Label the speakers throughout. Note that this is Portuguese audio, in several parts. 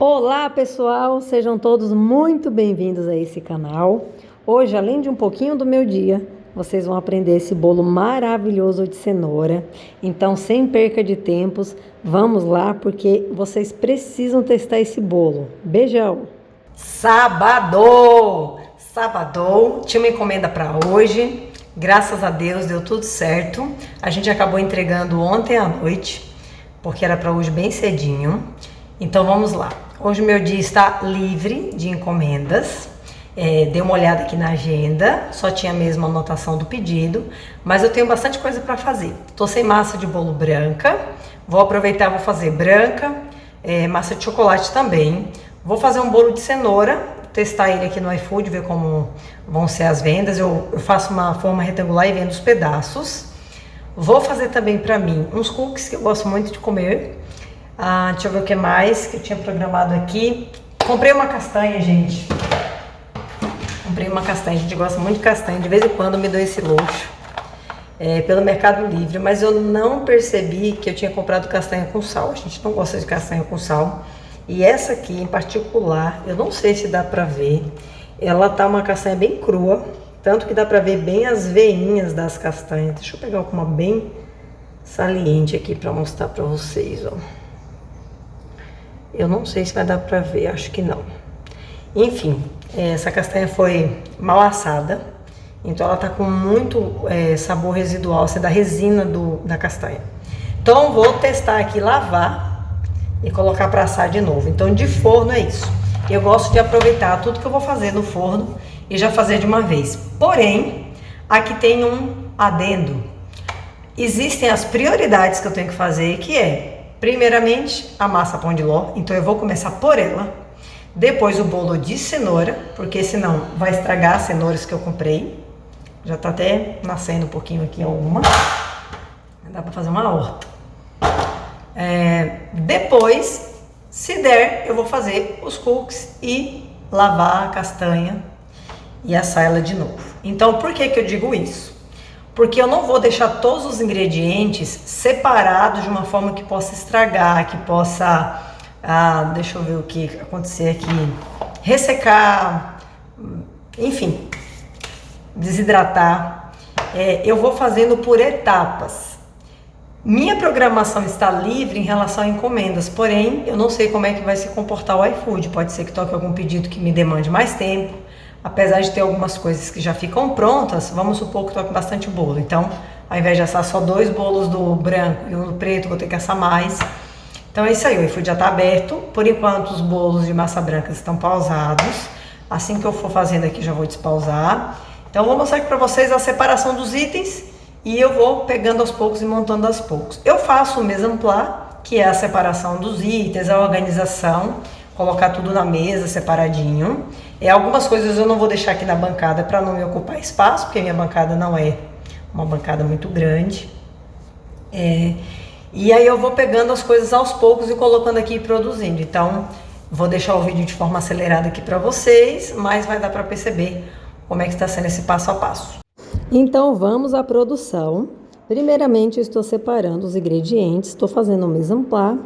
Speaker 1: Olá pessoal, sejam todos muito bem-vindos a esse canal. Hoje, além de um pouquinho do meu dia, vocês vão aprender esse bolo maravilhoso de cenoura. Então, sem perca de tempos, vamos lá porque vocês precisam testar esse bolo. Beijão! Sábado! Sábado, tinha uma encomenda para hoje. Graças a Deus deu tudo certo. A gente acabou entregando ontem à noite, porque era para hoje bem cedinho. Então vamos lá. Hoje o meu dia está livre de encomendas. Dei uma olhada aqui na agenda, só tinha mesmo a anotação do pedido, mas eu tenho bastante coisa para fazer. Tô sem massa de bolo branca, vou aproveitar, vou fazer branca, massa de chocolate também. Vou fazer um bolo de cenoura, testar ele aqui no iFood, ver como vão ser as vendas. Eu faço uma forma retangular e vendo os pedaços. Vou fazer também para mim uns cookies que eu gosto muito de comer. Deixa eu ver o que mais que eu tinha programado aqui. Comprei uma castanha, gente. Comprei uma castanha, a gente gosta muito de castanha. De vez em quando me dou esse luxo. Pelo Mercado Livre, mas eu não percebi que eu tinha comprado castanha com sal. A gente não gosta de castanha com sal. E essa aqui em particular, eu não sei se dá pra ver. Ela tá uma castanha bem crua. Tanto que dá pra ver bem as veinhas das castanhas. Deixa eu pegar uma bem saliente aqui pra mostrar pra vocês, ó. Eu não sei se vai dar pra ver, acho que não. Enfim, essa castanha foi mal assada, então ela tá com muito sabor residual, da resina da castanha. Então vou testar aqui, lavar e colocar pra assar de novo. Então de forno é isso. Eu gosto de aproveitar tudo que eu vou fazer no forno e já fazer de uma vez. Porém, aqui tem um adendo. Existem as prioridades que eu tenho que fazer, que primeiramente, a massa pão de ló, então eu vou começar por ela. Depois o bolo de cenoura, porque senão vai estragar as cenouras que eu comprei. Já tá até nascendo um pouquinho aqui alguma. Dá pra fazer uma horta. Depois, se der, eu vou fazer os cookies e lavar a castanha e assar ela de novo. Então, por que eu digo isso? Porque eu não vou deixar todos os ingredientes separados de uma forma que possa estragar, que possa, deixa eu ver o que acontecer aqui, ressecar, enfim, desidratar. Eu vou fazendo por etapas. Minha programação está livre em relação a encomendas, porém, eu não sei como é que vai se comportar o iFood. Pode ser que toque algum pedido que me demande mais tempo. Apesar de ter algumas coisas que já ficam prontas, vamos supor que toque bastante bolo. Então, ao invés de assar só 2 bolos do branco e um do preto, vou ter que assar mais. Então é isso aí, o iFood já está aberto. Por enquanto, os bolos de massa branca estão pausados. Assim que eu for fazendo aqui, já vou despausar. Então, eu vou mostrar aqui para vocês a separação dos itens e eu vou pegando aos poucos e montando aos poucos. Eu faço o mise en place, que é a separação dos itens, a organização, colocar tudo na mesa separadinho. Algumas coisas eu não vou deixar aqui na bancada para não me ocupar espaço, porque minha bancada não é uma bancada muito grande. E aí eu vou pegando as coisas aos poucos e colocando aqui e produzindo. Então, vou deixar o vídeo de forma acelerada aqui para vocês, mas vai dar para perceber como é que está sendo esse passo a passo. Então, vamos à produção. Primeiramente, eu estou separando os ingredientes, estou fazendo o mise en place,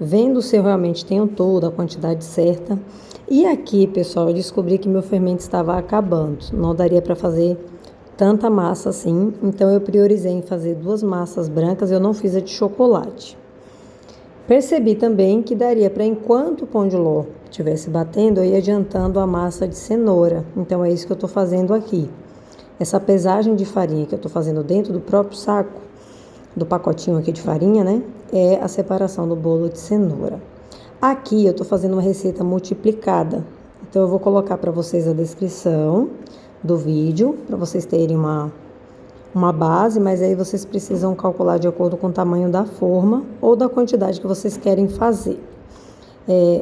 Speaker 1: vendo se eu realmente tenho toda a quantidade certa. E aqui, pessoal, eu descobri que meu fermento estava acabando. Não daria para fazer tanta massa assim. Então, eu priorizei em fazer 2 massas brancas. Eu não fiz a de chocolate. Percebi também que daria para, enquanto o pão de ló estivesse batendo, eu ia adiantando a massa de cenoura. Então, é isso que eu estou fazendo aqui. Essa pesagem de farinha que eu estou fazendo dentro do próprio saco, do pacotinho aqui de farinha, né? É a separação do bolo de cenoura. Aqui eu estou fazendo uma receita multiplicada, então eu vou colocar para vocês a descrição do vídeo, para vocês terem uma base, mas aí vocês precisam calcular de acordo com o tamanho da forma ou da quantidade que vocês querem fazer.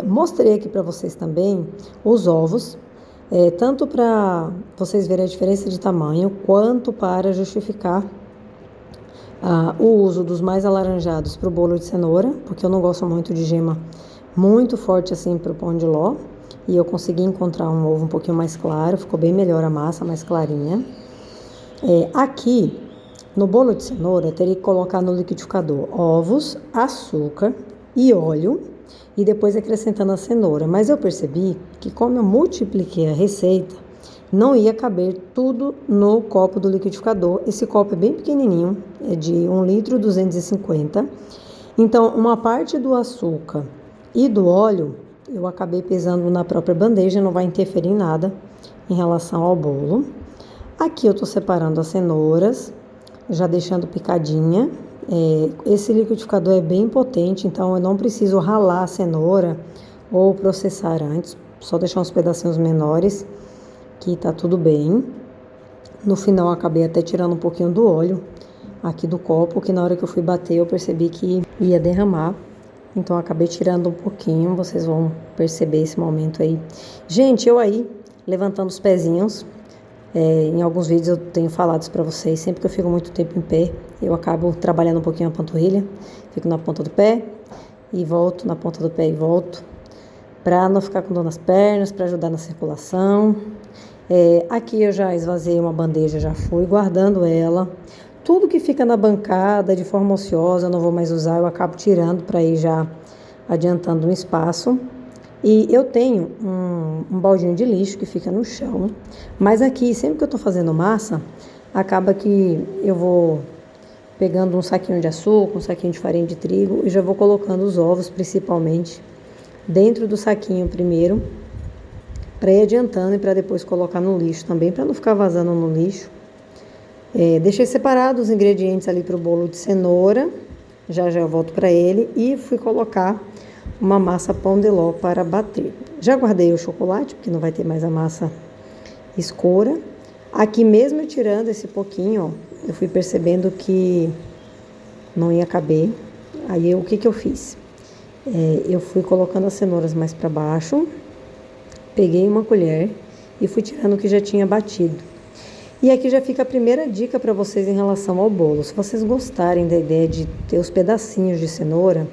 Speaker 1: Mostrei aqui para vocês também os ovos, tanto para vocês verem a diferença de tamanho, quanto para justificar o uso dos mais alaranjados para o bolo de cenoura, porque eu não gosto muito de gema muito forte assim para o pão de ló, e eu consegui encontrar um ovo um pouquinho mais claro, ficou bem melhor a massa, mais clarinha. Aqui no bolo de cenoura eu teria que colocar no liquidificador ovos, açúcar e óleo, e depois acrescentando a cenoura. Mas eu percebi que como eu multipliquei a receita, não ia caber tudo no copo do liquidificador. Esse copo é bem pequenininho, é de 1 litro 250. Então, uma parte do açúcar e do óleo, eu acabei pesando na própria bandeja, não vai interferir em nada em relação ao bolo. Aqui eu tô separando as cenouras, já deixando picadinha. Esse liquidificador é bem potente, então eu não preciso ralar a cenoura ou processar antes, só deixar uns pedacinhos menores, que tá tudo bem. No final eu acabei até tirando um pouquinho do óleo aqui do copo, que na hora que eu fui bater eu percebi que ia derramar. Então eu acabei tirando um pouquinho, vocês vão perceber esse momento aí. Gente, eu aí levantando os pezinhos. Em alguns vídeos eu tenho falado isso pra vocês, sempre que eu fico muito tempo em pé, eu acabo trabalhando um pouquinho a panturrilha, fico na ponta do pé e volto, na ponta do pé e volto, pra não ficar com dor nas pernas, pra ajudar na circulação. Aqui eu já esvaziei uma bandeja, já fui guardando ela. Tudo que fica na bancada de forma ociosa eu não vou mais usar, eu acabo tirando para ir já adiantando um espaço. E eu tenho um baldinho de lixo que fica no chão, mas aqui, sempre que eu tô fazendo massa, acaba que eu vou pegando um saquinho de açúcar, um saquinho de farinha de trigo e já vou colocando os ovos, principalmente, dentro do saquinho primeiro, para ir adiantando e para depois colocar no lixo também, para não ficar vazando no lixo. Deixei separados os ingredientes ali para o bolo de cenoura, já eu volto para ele, e fui colocar uma massa pão de ló para bater. Já guardei o chocolate, porque não vai ter mais a massa escura. Aqui mesmo tirando esse pouquinho, ó, eu fui percebendo que não ia caber. Aí o que eu fiz? Eu fui colocando as cenouras mais para baixo, peguei uma colher e fui tirando o que já tinha batido. E aqui já fica a primeira dica para vocês em relação ao bolo. Se vocês gostarem da ideia de ter os pedacinhos de cenoura,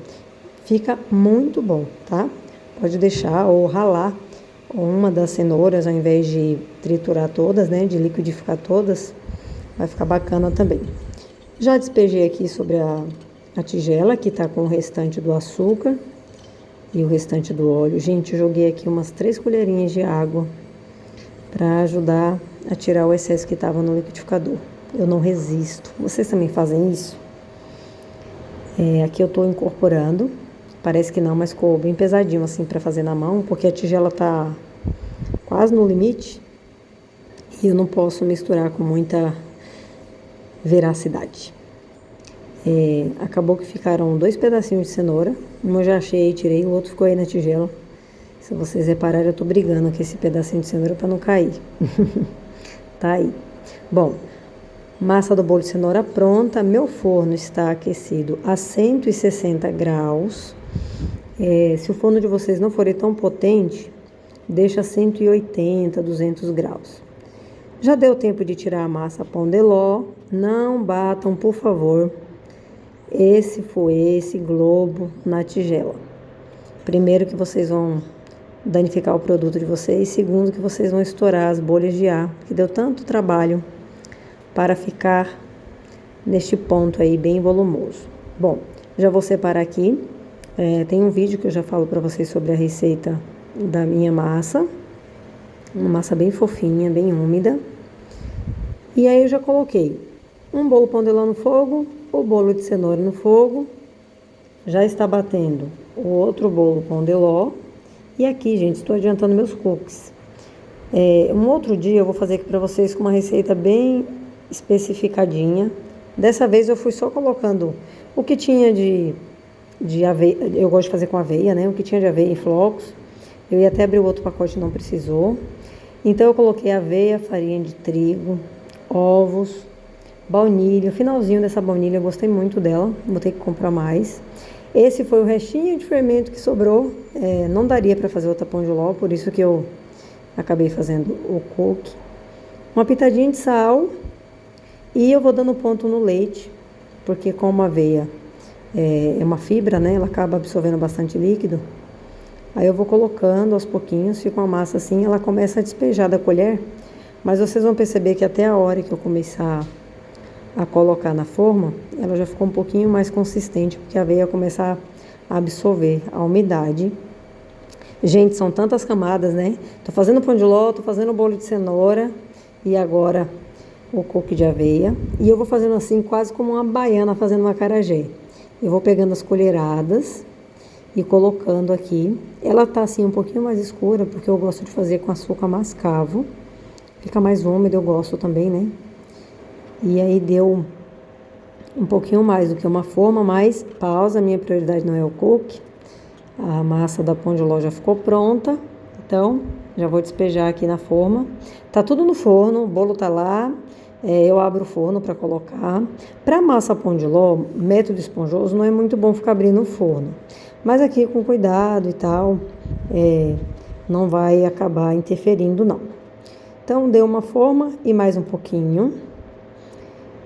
Speaker 1: fica muito bom, tá? Pode deixar ou ralar uma das cenouras ao invés de triturar todas, né? De liquidificar todas, vai ficar bacana também. Já despejei aqui sobre a tigela, que tá com o restante do açúcar e o restante do óleo. Gente, eu joguei aqui umas 3 colherinhas de água para ajudar a tirar o excesso que estava no liquidificador. Eu não resisto. Vocês também fazem isso? Aqui eu estou incorporando. Parece que não, mas ficou bem pesadinho assim para fazer na mão, porque a tigela tá quase no limite e eu não posso misturar com muita veracidade. Acabou que ficaram 2 pedacinhos de cenoura. Um eu já achei e tirei, o outro ficou aí na tigela. Se vocês repararem, eu tô brigando com esse pedacinho de cenoura para não cair. Tá aí. Bom, massa do bolo de cenoura pronta. Meu forno está aquecido a 160 graus. Se o forno de vocês não for tão potente, deixa 180, 200 graus. Já deu tempo de tirar a massa pão de ló. Não batam, por favor, esse globo na tigela. Primeiro que vocês vão danificar o produto de vocês. Segundo que vocês vão estourar as bolhas de ar, que deu tanto trabalho para ficar neste ponto aí bem volumoso. Bom, já vou separar aqui. Tem um vídeo que eu já falo para vocês sobre a receita da minha massa. Uma massa bem fofinha, bem úmida. E aí eu já coloquei um bolo pão de ló no fogo, o bolo de cenoura no fogo. Já está batendo o outro bolo pão de ló. E aqui, gente, estou adiantando meus cookies. Um outro dia eu vou fazer aqui para vocês com uma receita bem especificadinha. Dessa vez eu fui só colocando o que tinha de aveia. Eu gosto de fazer com aveia, né? O que tinha de aveia em flocos. Eu ia até abrir o outro pacote, não precisou. Então eu coloquei aveia, farinha de trigo, ovos, baunilha. O finalzinho dessa baunilha eu gostei muito dela, vou ter que comprar mais. Esse foi o restinho de fermento que sobrou. Não daria para fazer outra pão de ló, por isso que eu acabei fazendo o cookie. Uma pitadinha de sal. E eu vou dando ponto no leite, porque como a aveia é uma fibra, né? Ela acaba absorvendo bastante líquido. Aí eu vou colocando aos pouquinhos, fica uma massa assim, ela começa a despejar da colher. Mas vocês vão perceber que até a hora que eu começar a colocar na forma, ela já ficou um pouquinho mais consistente, porque a aveia vai começar absorver a umidade. Gente, são tantas camadas, né? Tô fazendo pão de ló, tô fazendo bolo de cenoura e agora o cookie de aveia. E eu vou fazendo assim, quase como uma baiana fazendo uma acarajé. Eu vou pegando as colheradas e colocando aqui. Ela tá assim um pouquinho mais escura, porque eu gosto de fazer com açúcar mascavo. Fica mais úmido, eu gosto também, né? E aí deu um pouquinho mais do que uma forma, mas pausa, minha prioridade não é o cookie. A massa da pão de ló já ficou pronta, então já vou despejar aqui na forma. Tá tudo no forno, o bolo tá lá, eu abro o forno para colocar. Para massa pão de ló, método esponjoso, não é muito bom ficar abrindo o forno. Mas aqui com cuidado e tal, não vai acabar interferindo não. Então deu uma forma e mais um pouquinho.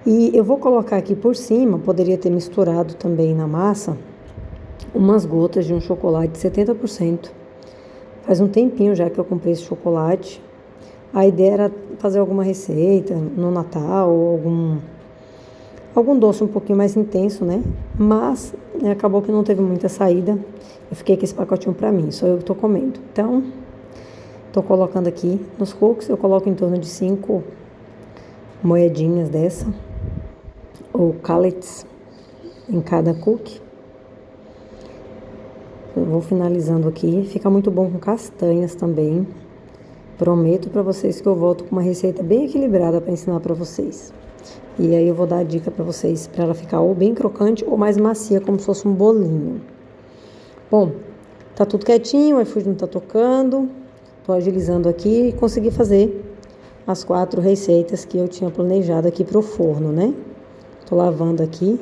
Speaker 1: E eu vou colocar aqui por cima, poderia ter misturado também na massa, umas gotas de um chocolate 70%. Faz um tempinho já que eu comprei esse chocolate. A ideia era fazer alguma receita no Natal, ou algum doce um pouquinho mais intenso, né? Mas acabou que não teve muita saída. Eu fiquei com esse pacotinho pra mim, só eu que tô comendo. Então, tô colocando aqui nos cookies, eu coloco em torno de 5 moedinhas dessa, ou callets, em cada cookie. Eu vou finalizando aqui. Fica muito bom com castanhas também. Prometo para vocês que eu volto com uma receita bem equilibrada para ensinar para vocês. E aí eu vou dar a dica para vocês, para ela ficar ou bem crocante ou mais macia, como se fosse um bolinho. Bom, tá tudo quietinho, o iFood não tá tocando. Tô agilizando aqui e consegui fazer as 4 receitas que eu tinha planejado aqui pro forno, né? Tô lavando aqui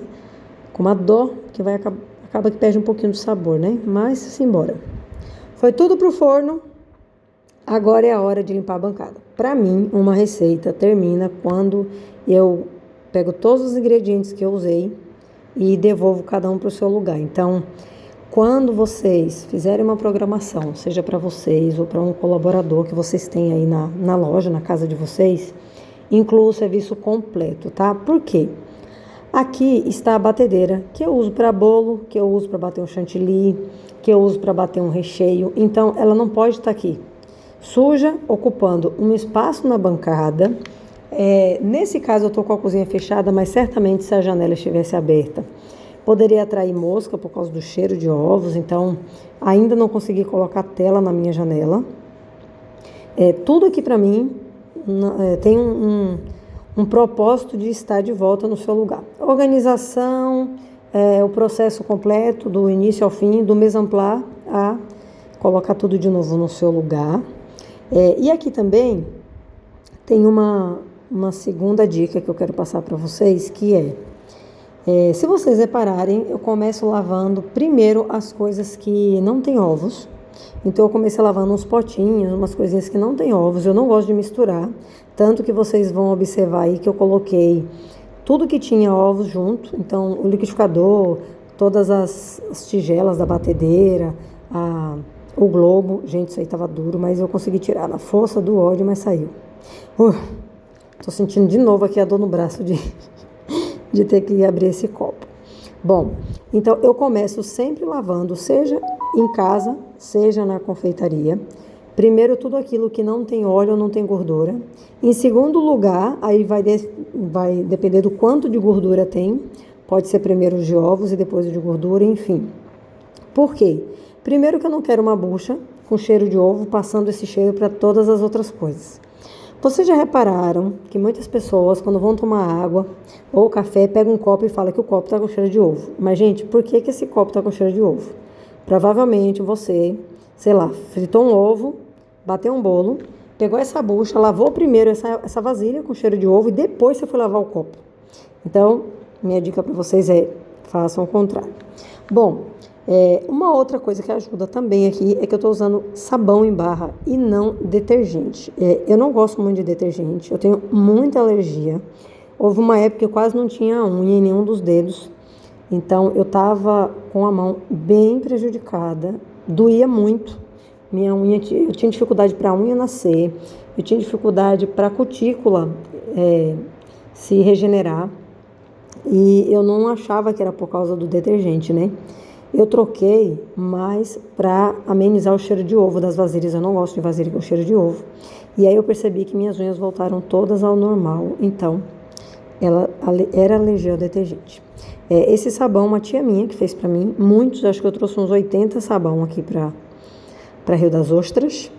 Speaker 1: com uma dó, que acaba que perde um pouquinho do sabor, né? Mas simbora. Foi tudo pro forno. Agora é a hora de limpar a bancada. Para mim, uma receita termina quando eu pego todos os ingredientes que eu usei e devolvo cada um para o seu lugar. Então, quando vocês fizerem uma programação, seja para vocês ou para um colaborador que vocês têm aí na loja, na casa de vocês, inclua o serviço completo, tá? Por quê? Aqui está a batedeira que eu uso para bolo, que eu uso para bater um chantilly, que eu uso para bater um recheio. Então, ela não pode estar aqui suja, ocupando um espaço na bancada. Nesse caso, eu estou com a cozinha fechada, mas certamente se a janela estivesse aberta, poderia atrair mosca por causa do cheiro de ovos. Então, ainda não consegui colocar tela na minha janela. Tudo aqui para mim tem um propósito de estar de volta no seu lugar. Organização, o processo completo, do início ao fim, do mise en place a colocar tudo de novo no seu lugar. E aqui também tem uma segunda dica que eu quero passar para vocês, que se vocês repararem, eu começo lavando primeiro as coisas que não tem ovos. Então eu comecei lavando uns potinhos, umas coisinhas que não tem ovos, eu não gosto de misturar, tanto que vocês vão observar aí que eu coloquei tudo que tinha ovos junto, então o liquidificador, todas as tigelas da batedeira, o globo, gente, isso aí tava duro, mas eu consegui tirar na força do ódio, mas saiu. Tô sentindo de novo aqui a dor no braço de ter que abrir esse copo. Bom, então eu começo sempre lavando, seja em casa, seja na confeitaria. Primeiro, tudo aquilo que não tem óleo ou não tem gordura. Em segundo lugar, aí vai depender do quanto de gordura tem. Pode ser primeiro os de ovos e depois o de gordura, enfim. Por quê? Primeiro que eu não quero uma bucha com cheiro de ovo, passando esse cheiro para todas as outras coisas. Vocês já repararam que muitas pessoas, quando vão tomar água ou café, pegam um copo e falam que o copo está com cheiro de ovo. Mas, gente, por que esse copo está com cheiro de ovo? Provavelmente você, sei lá, fritou um ovo, bateu um bolo, pegou essa bucha, lavou primeiro essa vasilha com cheiro de ovo e depois você foi lavar o copo. Então, minha dica para vocês façam o contrário. Bom, uma outra coisa que ajuda também aqui é que eu estou usando sabão em barra e não detergente. Eu não gosto muito de detergente, eu tenho muita alergia. Houve uma época que eu quase não tinha unha em nenhum dos dedos. Então, eu estava com a mão bem prejudicada, doía muito. Minha unha, eu tinha dificuldade para a unha nascer, eu tinha dificuldade para a cutícula se regenerar. E eu não achava que era por causa do detergente, né? Eu troquei mais para amenizar o cheiro de ovo das vasilhas. Eu não gosto de vasilha com cheiro de ovo. E aí eu percebi que minhas unhas voltaram todas ao normal. Então, ela era alergia ao detergente. Esse sabão, uma tia minha que fez para mim, muitos, acho que eu trouxe uns 80 sabão aqui para Rio das Ostras.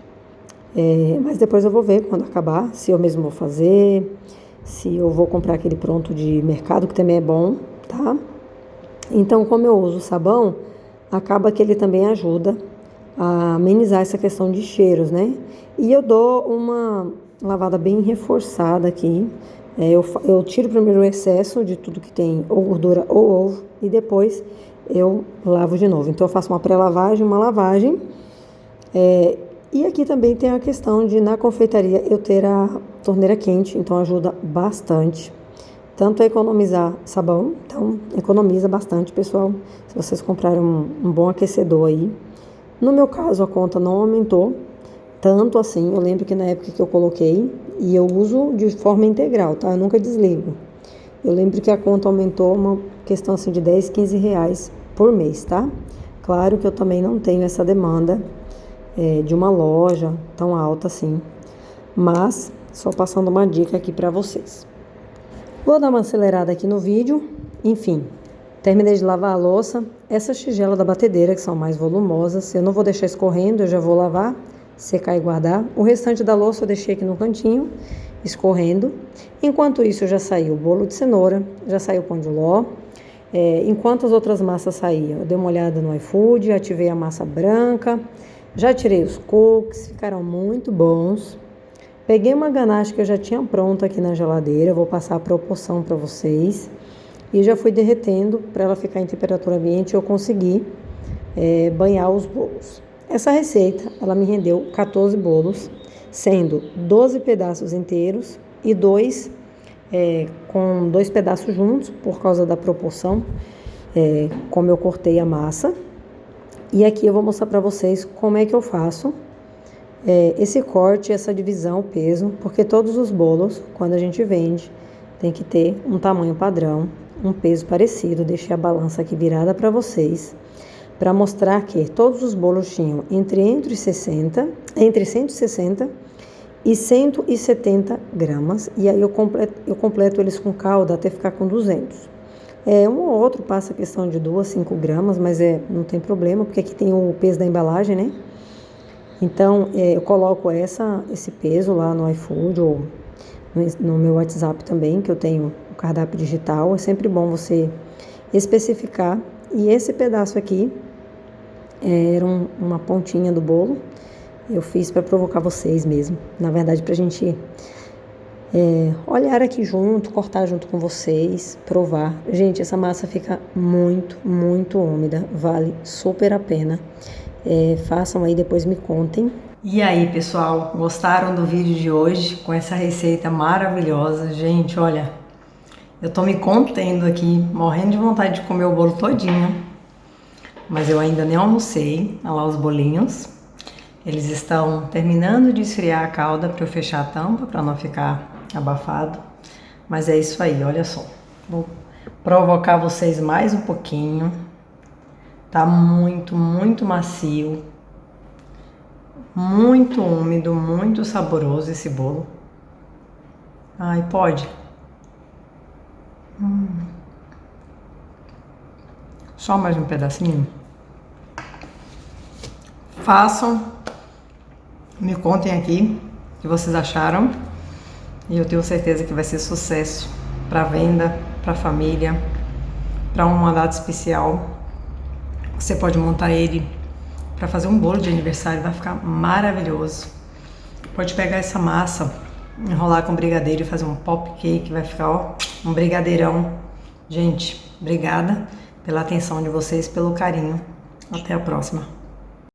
Speaker 1: Mas depois eu vou ver quando acabar, se eu mesmo vou fazer, se eu vou comprar aquele pronto de mercado, que também é bom, tá? Então, como eu uso sabão, acaba que ele também ajuda a amenizar essa questão de cheiros, né? E eu dou uma lavada bem reforçada aqui. Eu tiro primeiro o excesso de tudo que tem ou gordura ou ovo e depois eu lavo de novo. Então eu faço uma pré-lavagem, uma lavagem. E aqui também tem a questão de na confeitaria eu ter a torneira quente, então ajuda bastante. Tanto a economizar sabão, então economiza bastante, pessoal, se vocês comprarem um bom aquecedor aí. No meu caso, a conta não aumentou tanto assim. Eu lembro que na época que eu coloquei, e eu uso de forma integral, tá? Eu nunca desligo. Eu lembro que a conta aumentou uma questão assim de 10, 15 reais por mês, tá? Claro que eu também não tenho essa demanda de uma loja tão alta assim, mas só passando uma dica aqui para vocês. Vou dar uma acelerada aqui no vídeo. Enfim, terminei de lavar a louça. Essas tigelas da batedeira, que são mais volumosas, eu não vou deixar escorrendo, eu já vou lavar, secar e guardar. O restante da louça eu deixei aqui no cantinho, escorrendo. Enquanto isso, já saiu o bolo de cenoura, já saiu o pão de ló. Enquanto as outras massas saíam, eu dei uma olhada no iFood, ativei a massa branca, já tirei os cookies, ficaram muito bons. Peguei uma ganache que eu já tinha pronta aqui na geladeira, vou passar a proporção para vocês. E já fui derretendo para ela ficar em temperatura ambiente e eu conseguir banhar os bolos. Essa receita, ela me rendeu 14 bolos, sendo 12 pedaços inteiros e 2 com 2 pedaços juntos, por causa da proporção, como eu cortei a massa. E aqui eu vou mostrar para vocês como é que eu faço esse corte, essa divisão, o peso, porque todos os bolos, quando a gente vende, tem que ter um tamanho padrão, um peso parecido. Deixei a balança aqui virada para vocês, para mostrar que todos os bolos tinham entre 160 e 170 gramas, e aí eu completo eles com calda até ficar com 200. Um ou outro passa a questão de 2, 5 gramas, mas não tem problema, porque aqui tem o peso da embalagem, né? Então, eu coloco esse peso lá no iFood ou no meu WhatsApp também, que eu tenho o cardápio digital. É sempre bom você especificar. E esse pedaço aqui era uma pontinha do bolo. Eu fiz para provocar vocês mesmo. Na verdade, para a gente olhar aqui junto, cortar junto com vocês, provar. Gente, essa massa fica muito, muito úmida. Vale super a pena. Façam aí, depois me contem. E aí, pessoal, gostaram do vídeo de hoje com essa receita maravilhosa? Gente, olha, eu tô me contendo aqui, morrendo de vontade de comer o bolo todinho, mas eu ainda nem almocei. Olha lá os bolinhos, eles estão terminando de esfriar a calda para eu fechar a tampa, para não ficar abafado. Mas é isso aí, olha só, vou provocar vocês mais um pouquinho. Tá muito, muito macio, muito úmido, muito saboroso esse bolo. Ai, pode. Só mais um pedacinho. Façam, me contem aqui o que vocês acharam. E eu tenho certeza que vai ser sucesso para venda, para família, para uma data especial. Você pode montar ele para fazer um bolo de aniversário, vai ficar maravilhoso. Pode pegar essa massa, enrolar com brigadeiro e fazer um pop cake, vai ficar um brigadeirão. Gente, obrigada pela atenção de vocês, pelo carinho. Até a próxima.